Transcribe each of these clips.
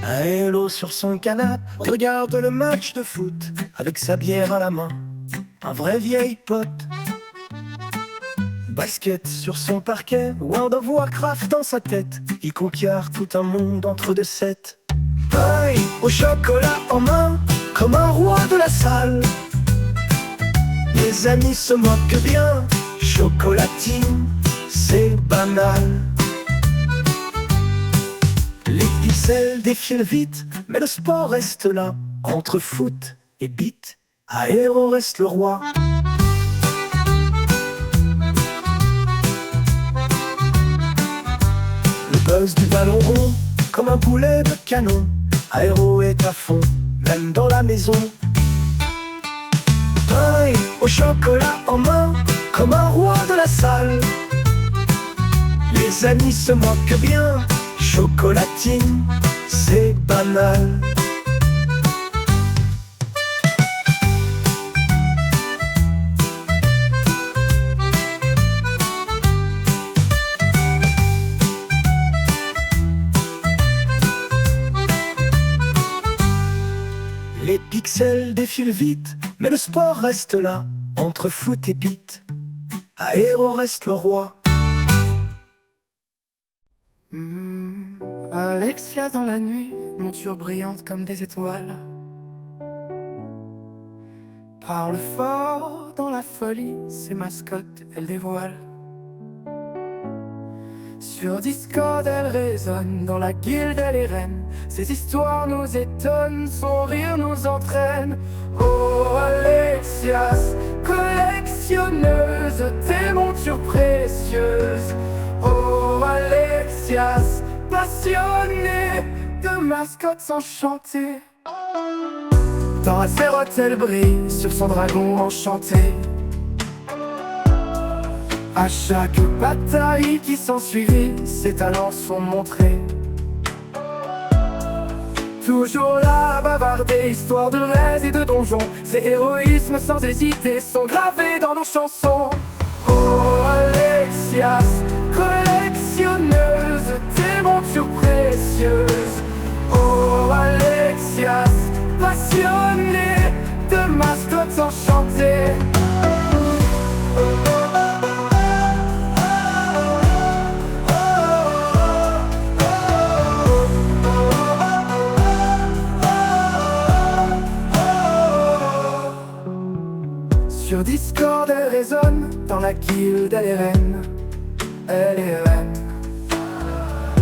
Un hello sur son canapé regarde le match de foot avec sa bière à la main, un vrai vieil pote. Basket sur son parquet, World of Warcraft dans sa tête, il conquiert tout un monde entre deux sets. Paille au chocolat en main, comme un roi de la salle. Les amis se moquent bien, chocolatine, c'est banal. Les pixels défilent vite, mais le sport reste là. Entre foot et beat, Aéro reste le roi. Le buzz du ballon rond, comme un boulet de canon. Aéro est à fond, même dans la maison. Paille au chocolat en main, comme un roi de la salle. Les amis se moquent bien, chocolatine, c'est banal. Les pixels défilent vite, mais le sport reste là. Entre foot et beat, Aéro reste le roi. Alexia dans la nuit, monture brillante comme des étoiles. Parle fort dans la folie, ses mascottes elle dévoile. Sur Discord elle résonne, dans la guilde elle est reine. Ses histoires nous étonnent, son rire nous entraîne. Oh Alexias, collectionneuse, tes montures précieuses. Oh Alexias, passionnée de mascottes enchantées. Dans Azeroth elle brille, sur son dragon enchanté. À chaque bataille qui s'ensuivit, ses talents sont montrés. Toujours là à bavarder, histoire de raids et de donjons. Ses héroïsmes sans hésiter sont gravés dans nos chansons. Oh Alexias, collectionneuse, tes montures précieuses. Oh Alexias, passionnée de mascottes enchantées. Sur Discord elle résonne, dans la guilde elle est reine. Elle est reine.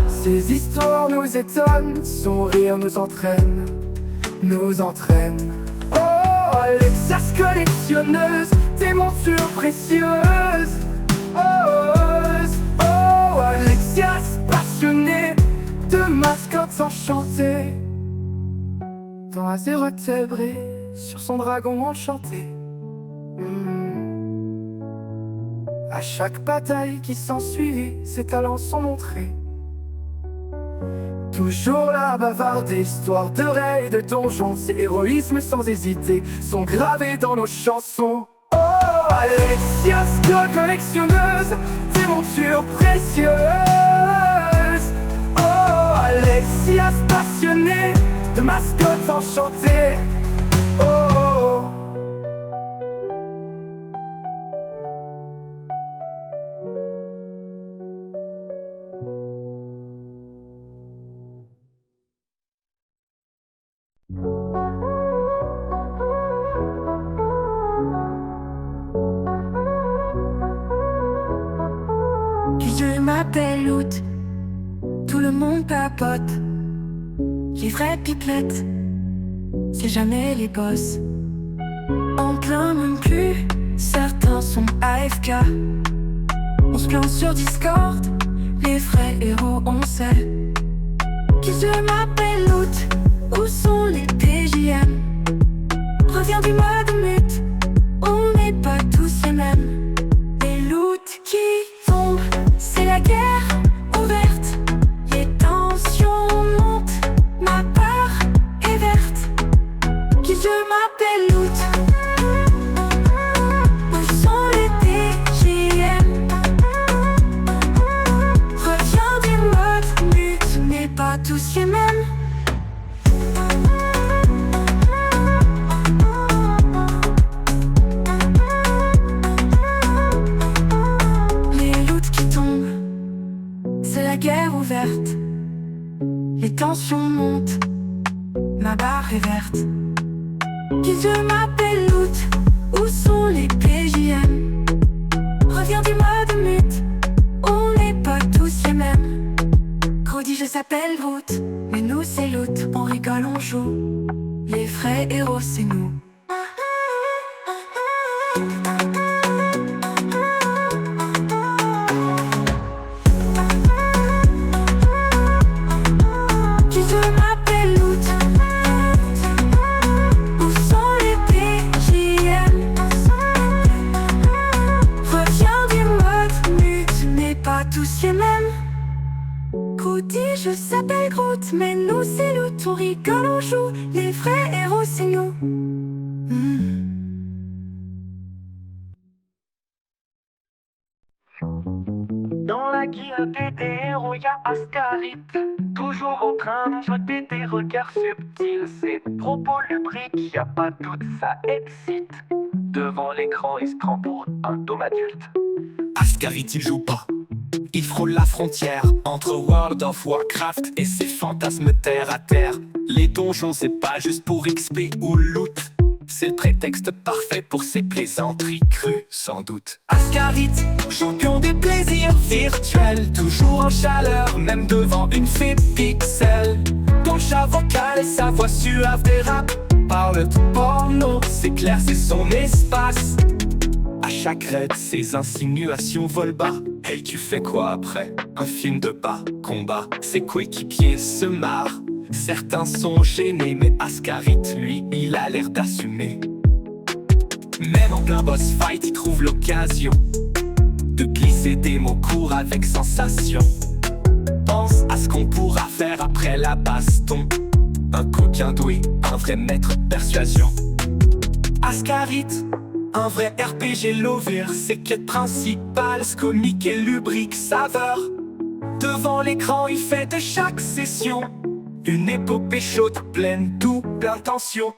Ses histoires nous étonnent, son rire nous entraîne. Nous entraîne. Oh Alexias collectionneuse, tes montures précieuses. Oh Alexias passionnée de mascottes enchantées. Dans Azeroth elle brille, sur son dragon enchanté. À chaque bataille qui s'ensuivit, ses talents sont montrés. Toujours là à bavarder, histoire de raids et de donjons. Ses héroïsmes sans hésiter sont gravés dans nos chansons. Oh Alexias, collectionneuse, tes montures précieuses. Oh Alexias, passionnée de mascottes enchantées. Oh. Je m'appelle Out, tout le monde papote. Les vraies pipelettes, c'est jamais les boss. En plein même plus, certains sont AFK. On se plaint sur Discord, les vrais héros on sait. Qui je m'appelle Out, où sont les TJM? Reviens du mode mute, on n'est pas tous les mêmes. Les loots qui tombent, c'est la guerre ouverte. Les tensions montent, ma peur est verte. Qui je m'appelle Out, où sont les TJM? Reviens du mode mute, on n'est pas tous les mêmes. verte. Les tensions montent, ma barre est verte. Qui je m'appelle Loot, où sont les PJM? Reviens du mode mute, on n'est pas tous les mêmes. Grody je s'appelle Groot, mais nous c'est Loot. On rigole, on joue, les vrais héros c'est nous. Je s'appelle Groot, mais nous c'est Loot. On rigole, on joue, les vrais héros c'est nous. Dans la guilde des héros y'a Ascarit, toujours en train de jeter des regards subtils. Ses propos lubriques, y'a pas de doute, ça excite. Devant l'écran il se prend pour un homme adulte. Ascarit il joue pas, il frôle la frontière entre World of Warcraft et ses fantasmes terre à terre. Les donjons c'est pas juste pour XP ou loot, c'est le prétexte parfait pour ses plaisanteries crues sans doute. Ascarit, champion des plaisirs virtuels, toujours en chaleur même devant une fée pixel. Ton chat vocal et sa voix suave dérape, parle de porno, c'est clair c'est son espace. À chaque raid, ses insinuations volent bas. Hey, tu fais quoi après? Un film de bas combat. Ses coéquipiers se marrent. Certains sont gênés, mais Ascarit, lui, il a l'air d'assumer. Même en plein boss fight, il trouve l'occasion de glisser des mots courts avec sensation. Pense à ce qu'on pourra faire après la baston. Un coquin doué, un vrai maître de persuasion. Ascarit, un vrai RPG lover, ses quêtes principales, comique et lubrique saveur. Devant l'écran, il fait de chaque session une épopée chaude, pleine double intention.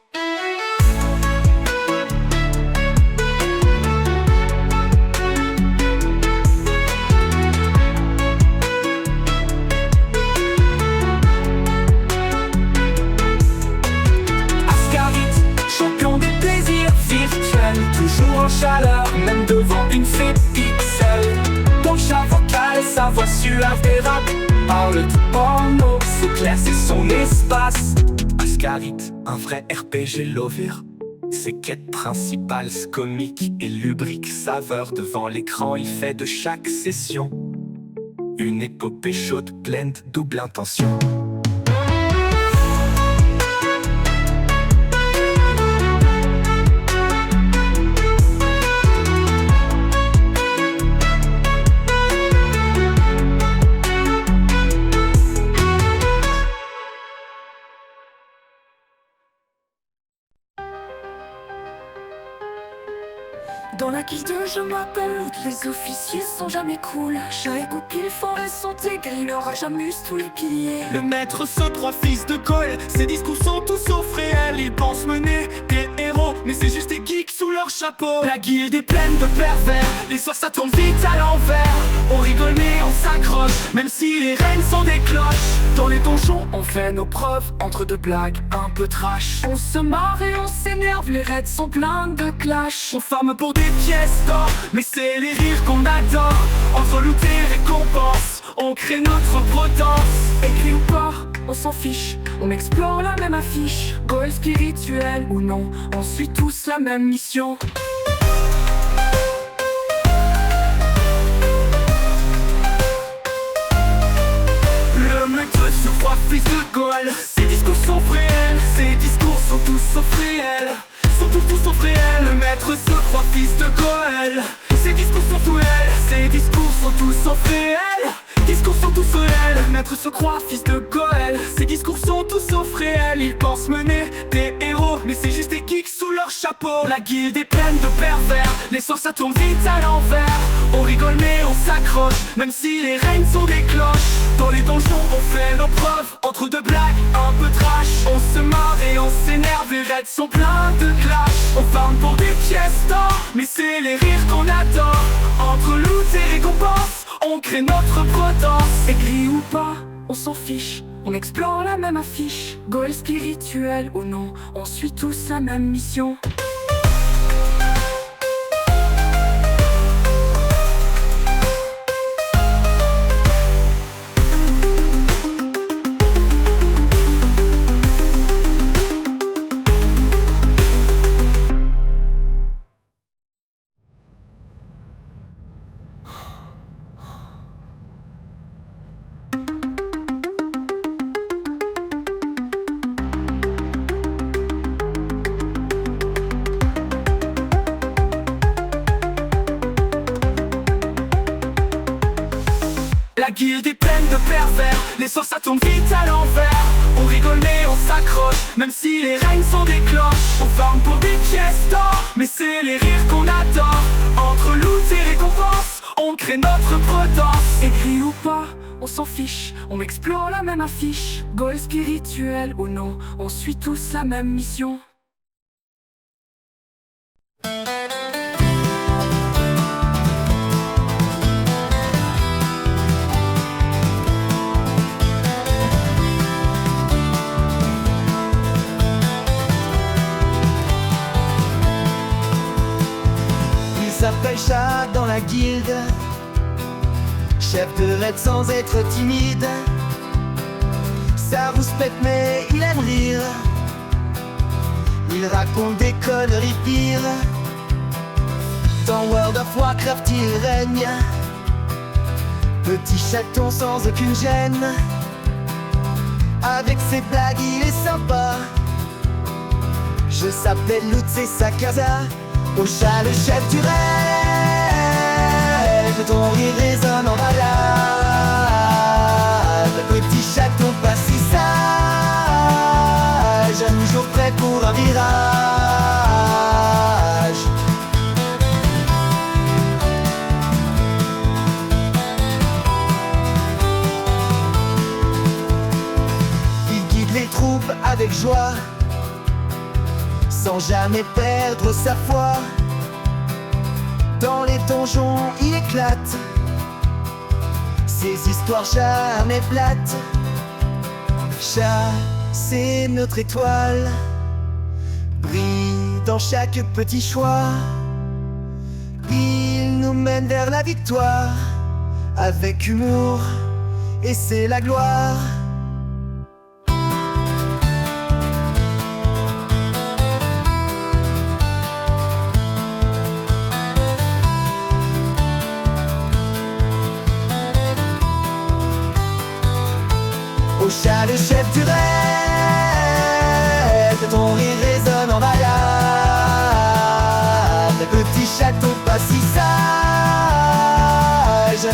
Toujours en chaleur, même devant une fée pixel. Ton chat vocal et sa voix suave dérape, parle de porno, c'est clair c'est son espace. Ascarit, un vrai RPG lover, ses quêtes principales, comiques et lubriques saveur. Devant l'écran il fait de chaque session une épopée chaude pleine de double intention. Dans la guilde je m'appelle Loot, les officiers sont jamais cool. Chat et goupil, forêt sont égarés, leur rage amuse tous les piliers. Le maître ce trois fils de Gaulle, ses discours sont tous sauf réels. Ils pensent mener des héros, mais c'est juste des geeks sous leur chapeau. La guilde est pleine de pervers, les soirs ça tourne vite à l'envers. On rigole mais on s'accroche, même si les reines sont des cloches. Dans les donjons on fait nos preuves, entre deux blagues un peu trash. On se marre et on s'énerve, les raids sont pleins de clash. On farme pour des pièces d'or, mais c'est les rires qu'on adore. Entre loot et récompense, on crée notre potence. Écrit ou pas, on s'en fiche, on explore la même affiche. Goal spirituel ou non, on suit tous la même mission. Le maître se croit fils de Gaulle, ses discours sont réels, ses discours sont tous sauf réels. Sont tous sauf réels, le maître se croit fils de Gaulle. Ses discours sont tout réels, ses discours sont tous sauf réels. Discours sont tous réels, le maître se croit fils de Gaulle. Ses discours sont tous sauf réels, ils pensent mener des héros, mais c'est juste des geeks sous leur chapeau. La guilde est pleine de pervers, les soirs ça tourne vite à l'envers. On rigole mais on s'accroche, même si les reines sont des cloches. Dans les donjons on fait nos preuves, entre deux blagues un peu trash. On se marre et on s'énerve, les raids sont pleins de clash. On farme pour des pièces d'or, mais c'est les rires qu'on adore. Entre loot et récompense, on crée notre potence. Écrit ou pas, on s'en fiche, on explore la même affiche. Goal spirituel ou non, on suit tous la même mission. La guilde est pleine de pervers, les sauces ça tourne vite à l'envers. On rigole mais on s'accroche, même si les règnes sont des cloches. On farme pour des pièces d'or, mais c'est les rires qu'on adore. Entre loot et récompense, on crée notre potence. Écrit ou pas, on s'en fiche, on explore la même affiche. Goal spirituel ou non, on suit tous la même mission. Il s'appelle Chat dans la guilde, chef de raid sans être timide. Ça rouspète mais il aime rire, il raconte des conneries pires. Dans World of Warcraft il règne, petit chaton sans aucune gêne. Avec ses blagues il est sympa. Je s'appelle Loot, c'est sa casa. Au chat, le chef du raid, ton rire résonne en balade. Petit chaton pas si sage, toujours prêt pour un virage. Il guide les troupes avec joie, sans jamais perdre sa foi. Dans les donjons, il éclate, ses histoires jamais plates. Chat, c'est notre étoile, brille dans chaque petit choix. Il nous mène vers la victoire, avec humour, et c'est la gloire. Au chat, le chef du raid, ton rire résonne en balade. Petit chaton pas si sage,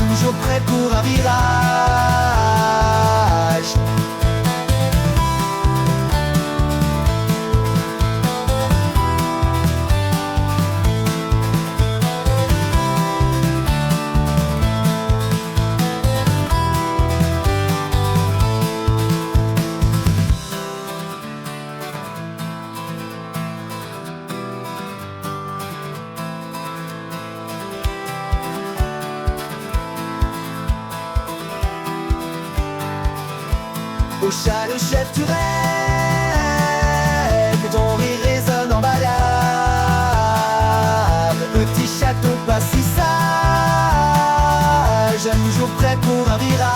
toujours prêt pour un virage. Au chat, le chef du raid, ton rire résonne en balade. Petit chaton pas si sage, toujours prêt pour un virage.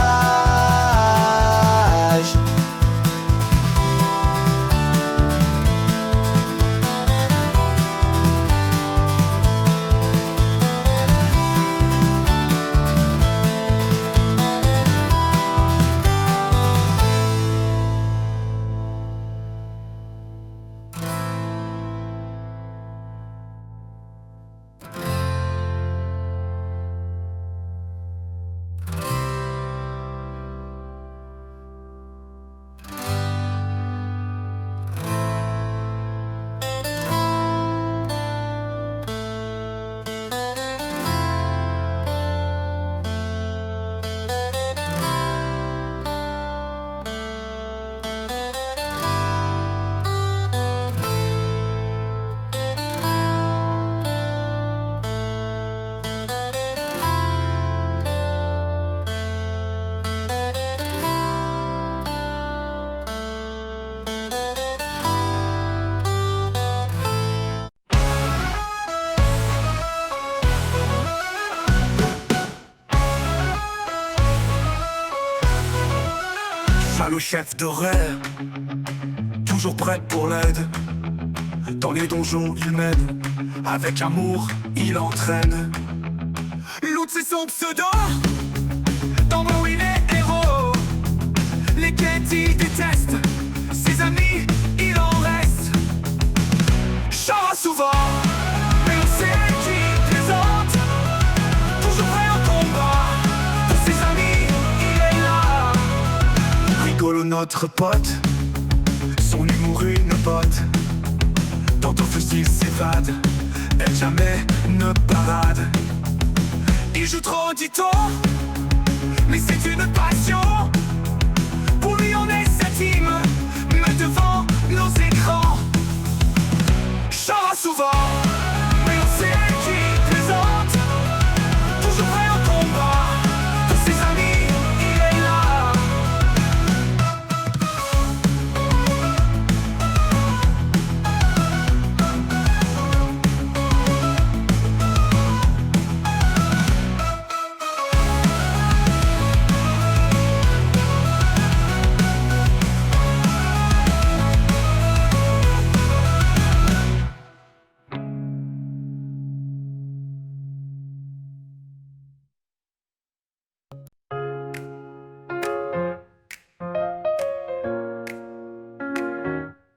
le chef de rêve, toujours prêt pour l'aide. Dans les donjons il mène, avec amour il entraîne. Loot c'est son pseudo, dans Moe il est héros. Les quêtes il déteste, ses amis il en reste. Chara souvent, mais on sait qui plaisante. Toujours prêt au combat, pour ses amis il est là. Rigolo notre pote, son humour une botte. Dans ton fusil s'évade, elle jamais ne parade. Il joue trop dit-on, mais c'est une passion. Pour lui on est sa team, mais devant nos écrans. Chara souvent, mais on sait qui plaisante. Toujours prêt au combat, pour ses amis il est là.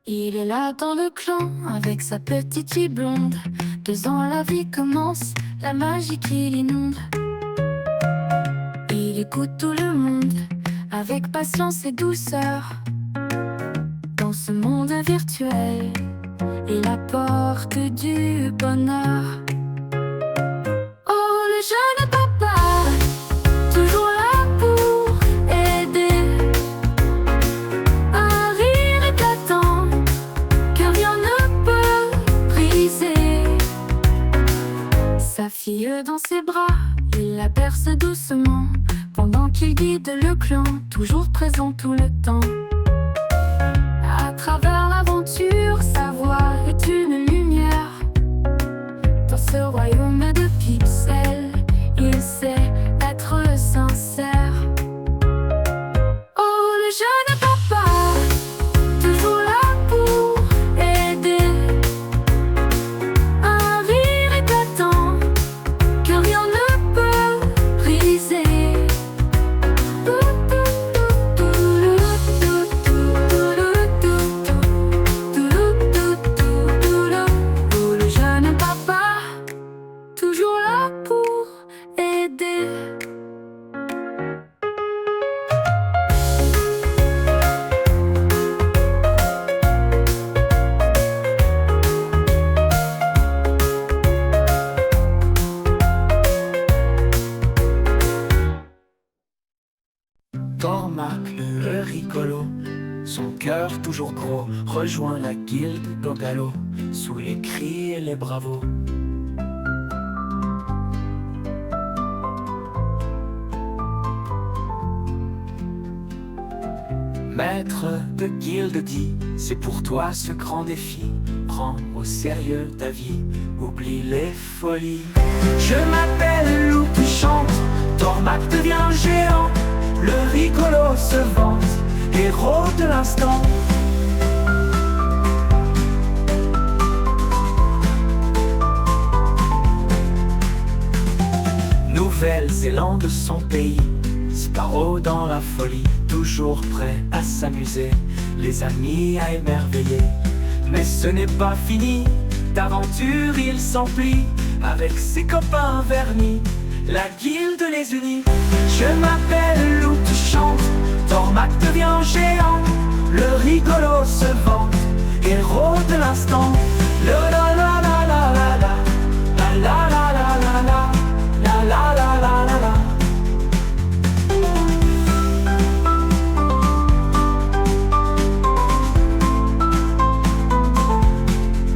Il est là dans le clan avec sa petite fille blonde. 2 ans la vie commence, la magie qui l'inonde. Il écoute tout le monde avec patience et douceur. Dans ce monde virtuel, il apporte du bonheur. Oh le jeune papa, toujours là pour aider. Un rire éclatant que rien ne peut briser. Sa fille dans ses bras, il la berce doucement pendant qu'il guide le clan, toujours présent tout le temps. À travers l'aventure, sa voix est une lumière. Dans ce royaume de pixels, il sait être sincère. Oh le jeune papa, toujours là pour aider. Un rire éclatant que rien ne peut briser. Oh le jeune papa, toujours là pour aider. Tormac, le rigolo, son cœur toujours gros, rejoint la guilde d'Ogalo, sous les cris et les bravos. Maître de guilde dit, c'est pour toi ce grand défi. Prends au sérieux ta vie, oublie les folies. Je m'appelle Loup qui chante, Tormac devient géant. Le rigolo se vante, héros de l'instant. Nouvelle-Zélande, son pays, Sparrow dans la folie, toujours prêt à s'amuser, les amis à émerveiller. Mais ce n'est pas fini, d'aventure il s'emplit, avec ses copains vernis, la guilde les unit. Je m'appelle Loup qui chante, Tormac devient géant. Le rigolo se vante, héros de l'instant. La la la la la la la, la la la la la la, la la la la la la.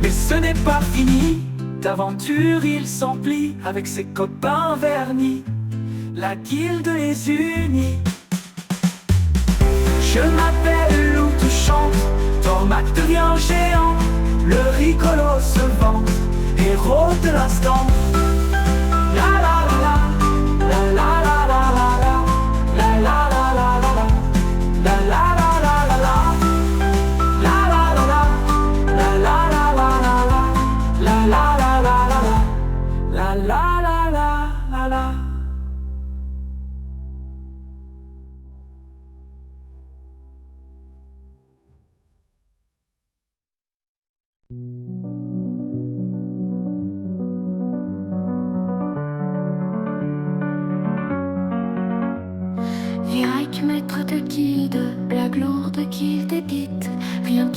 Mais ce n'est pas fini, d'aventure il s'emplit, avec ses copains vernis, la guilde les unit. Je m'appelle Loup qui chante, Tormac devient géant. Le rigolo se vante, héros de l'instant. La la la la, la la la la la la, la la la la la la, la la la.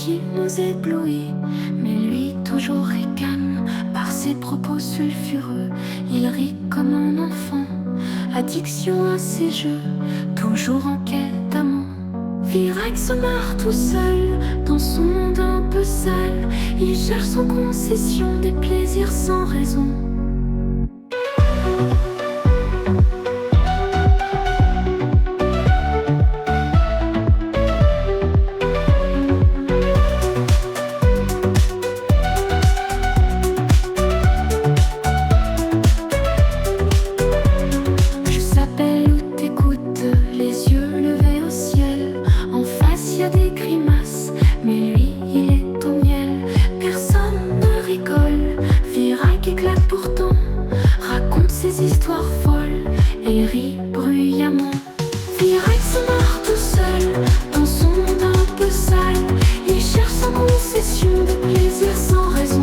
qui nous éblouit. Mais lui, toujours ricane par ses propos sulfureux. Il rit comme un enfant, addiction à ses jeux, toujours en quête d'amant. Virac se marre tout seul dans son monde un peu sale. Il cherche sans concession des plaisirs sans raison. Histoires folles et rit bruyamment. Virac se marre tout seul dans son monde un peu sale. Il cherche sans concession de plaisir sans raison.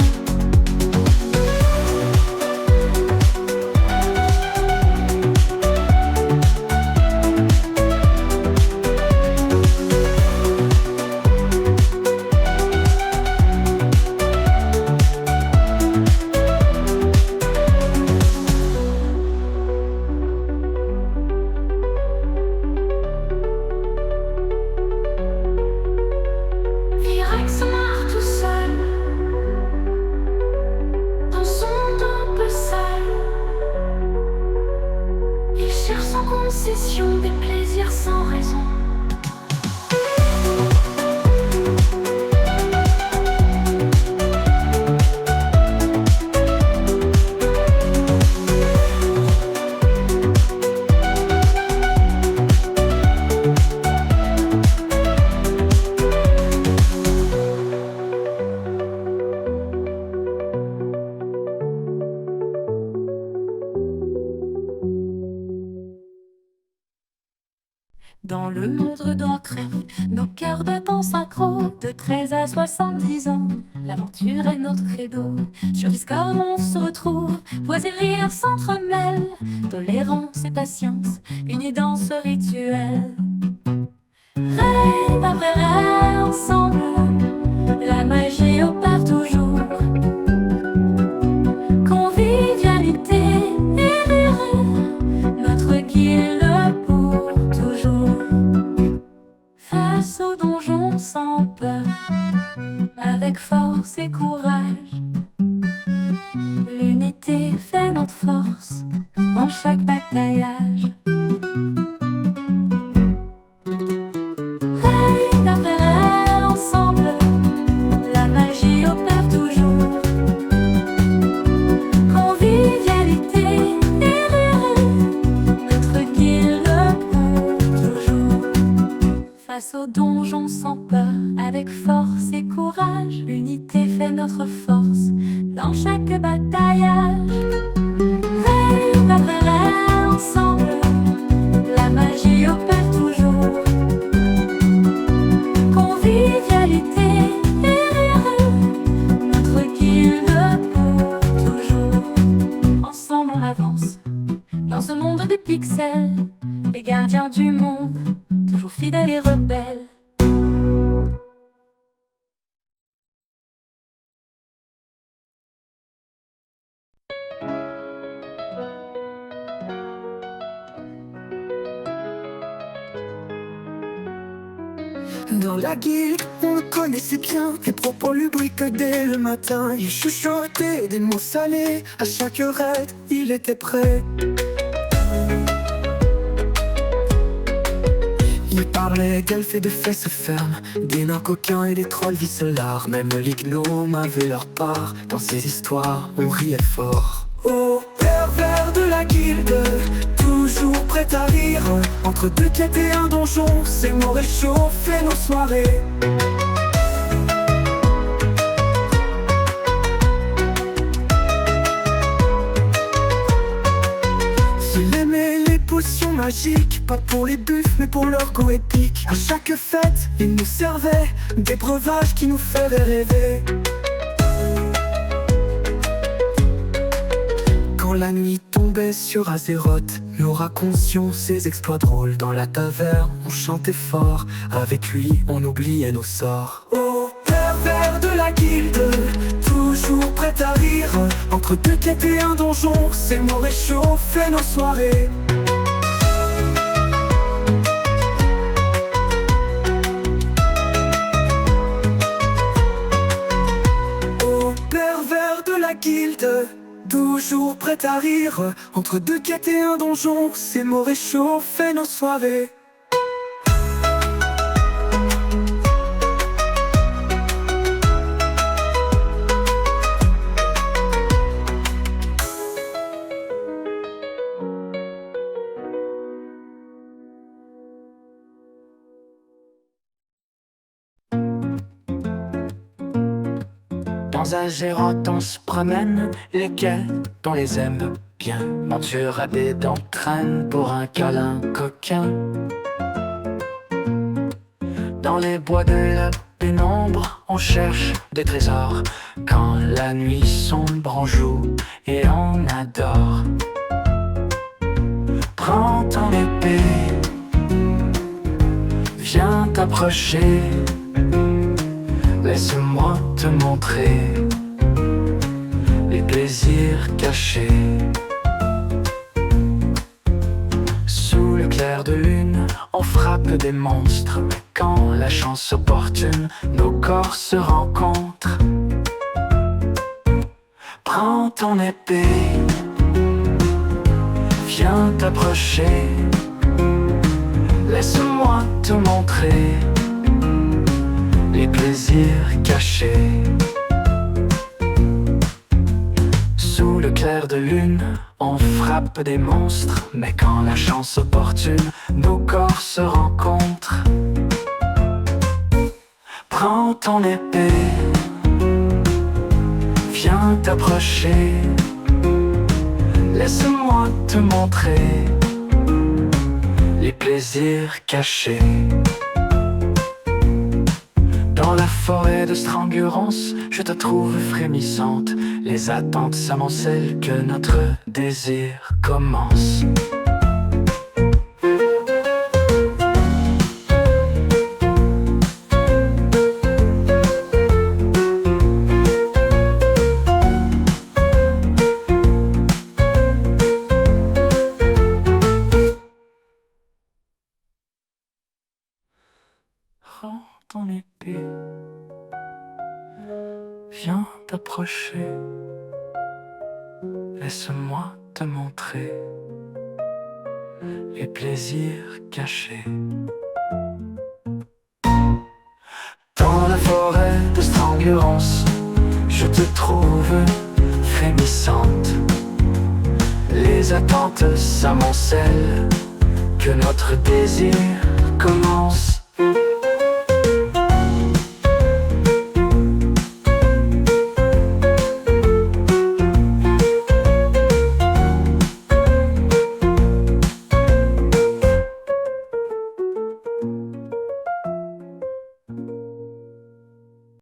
Sans concession des plaisirs sans raison. Dans le monde d'encre, nos cœurs battent en synchro. De 13 à 70 ans, l'aventure est notre credo. Sur Discord on se retrouve, voix et rires s'entremêlent. Tolérance et patience, unis dans ce rituel. Rêve après rêve ensemble, la magie opère toujours. Convivialité et rire, notre guilde pour toujours. Face au donjon sans peur, avec force et courage, l'unité fait notre force en chaque bataillage. Rêve après rêve ensemble, la magie opère toujours. Convivialité et rire, notre guilde pour toujours. Face au donjon sans peur, avec force et courage, l'unité fait notre force dans chaque bataillage. Rêve après rêve ensemble, la magie opère toujours. Convivialité et rire, notre guilde pour toujours. Ensemble on avance dans ce monde de pixels, les gardiens du monde, toujours fidèles et rebelles. Dans la guilde, on le connaissait bien. Les propos lubriques dès le matin. Il chuchotait des mots salés. À chaque raid, il était prêt. Il parlait d'elfes et de fesses fermes, des nains coquins et des trolls vicelards. Même l'ignome avait leur part. Dans ces histoires, on riait fort. Ô pervers de la guilde, toujours prêt à rire. Entre deux quêtes et un donjon, ces mots réchauffaient nos soirées. Il aimait les potions magiques, pas pour les buffs mais pour leur go épique. À chaque fête, il nous servait des breuvages qui nous faisaient rêver. Quand la nuit tombait sur Azeroth, nous racontions ses exploits drôles. Dans la taverne, on chantait fort, avec lui on oubliait nos sorts. Oh, la guilde, toujours prêt à rire. Entre deux quêtes et un donjon, ces mots réchauffaient nos soirées. Au pervers de la guilde, toujours prêt à rire. Entre deux quêtes et un donjon, ces mots réchauffaient nos soirées. Dans un Gérotte on se promène, les quais on les aime bien. Monture à des dents traîne pour un câlin coquin. Dans les bois de la pénombre, on cherche des trésors. Quand la nuit sombre, on joue et on adore. Prends ton épée, viens t'approcher. Laisse-moi te montrer les plaisirs cachés. Sous le clair de lune, on frappe des monstres. Mais quand la chance opportune, nos corps se rencontrent. Prends ton épée, viens t'approcher. Laisse-moi te montrer les plaisirs cachés. Sous le clair de lune, on frappe des monstres. Mais quand la chance opportune, nos corps se rencontrent. Prends ton épée, viens t'approcher. Laisse-moi te montrer les plaisirs cachés. Dans la forêt de Strangurance, je te trouve frémissante. Les attentes s'amoncellent, que notre désir commence. Prends ton épée, viens t'approcher. Laisse-moi te montrer les plaisirs cachés. Dans la forêt de Strangurance, je te trouve frémissante. Les attentes s'amoncellent, que notre désir commence.